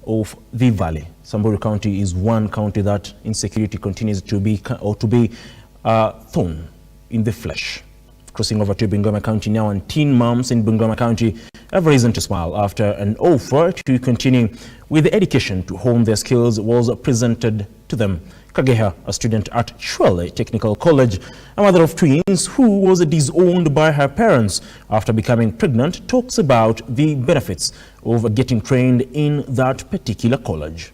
of the Valley. Samburu County is one county that insecurity continues to be thorn in the flesh. Crossing over to Bungoma County now, and teen moms in Bungoma County have reason to smile after an offer to continue with education to hone their skills was presented to them. Kageha, a student at Chwele Technical College, a mother of twins who was disowned by her parents after becoming pregnant, talks about the benefits of getting trained in that particular college.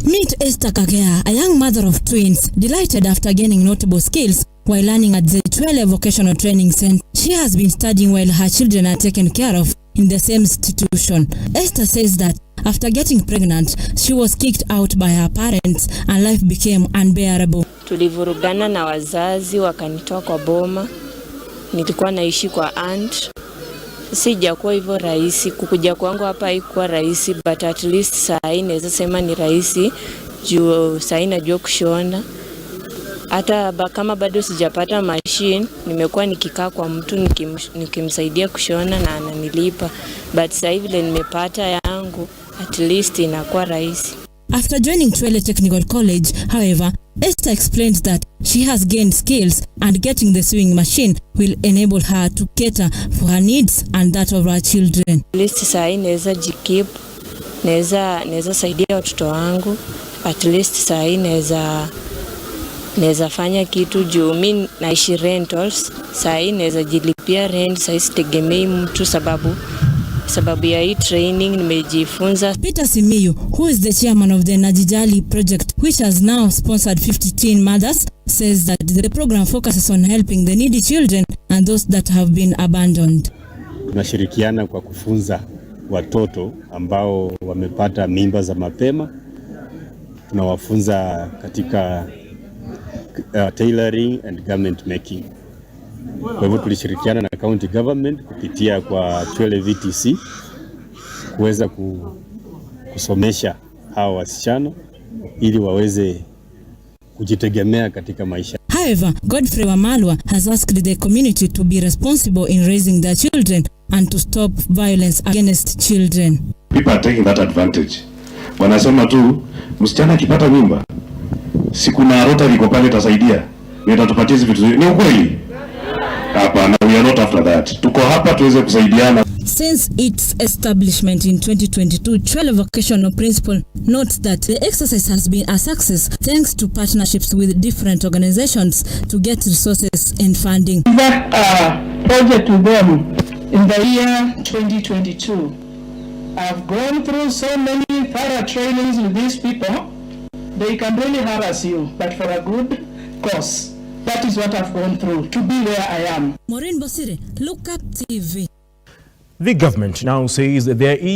Meet Esther Kageha, a young mother of twins, delighted after gaining notable skills while learning at the Chwele Vocational Training Center. She has been studying while her children are taken care of in the same institution. Esther says that after getting pregnant, she was kicked out by her parents and life became unbearable. Tulivurugana na wazazi wakanitoa kwa boma. Nilikuwa naishi kwa aunt. Sijakuwa hivyo rahisi. Kukuja kwangu hapa haikuwa rahisi, but at least saa hii naweza sema ni rahisi juu saa hii najua kushona. Hata kama bado sijapata machine, nimekuwa nikikaa kwa mtu nikimsaidia kushona na ananilipa. But sasa hivi vile nimepata yangu, at least inakuwa rahisi. After joining Chwele Technical College, however, Esther explains that she has gained skills and getting the sewing machine will enable her to cater for her needs and that of her children. At least saa hii naweza jikeep, naweza saidia watoto wangu. At least saa hii naweza fanya kitu juu mimi naishi rentals. Saa hii naweza jilipia rent, saa hii sitegemei mtu sababu ya hii training nimejifunza. Peter Simiyu, who is the chairman of the Najijali project, which has now sponsored 50 teen mothers, says that the program focuses on helping the needy children and those that have been abandoned. Tunashirikiana kwa kufunza watoto ambao wamepata mimba za mapema. Tunawafunza katika tailoring and garment making. Kwa hivyo tulishirikiana na county government kupitia kwa Chwele VTC kuweza kusomesha hawa wasichana ili waweze kujitegemea katika maisha. However, Godfrey Wamalwa has asked the community to be responsible in raising their children and to stop violence against children. People are taking that advantage. Wanasema tu msichana akipata mimba, siku na rota liko pale tasaidia, nitatupatia hizo vitu. Ni ukweli? Hapana, we are not after that. Tuko hapa tuweze kusaidiana. Since its establishment in 2022, Chwele Vocational Principal notes that the exercise has been a success thanks to partnerships with different organizations to get resources and funding. That project with them in the year 2022. I've gone through so many thorough trainings with these people. They can really harass you, but for a good cause. That is what I've gone through to be where I am. Maureen Bosire, Look Up TV. The government now says that there is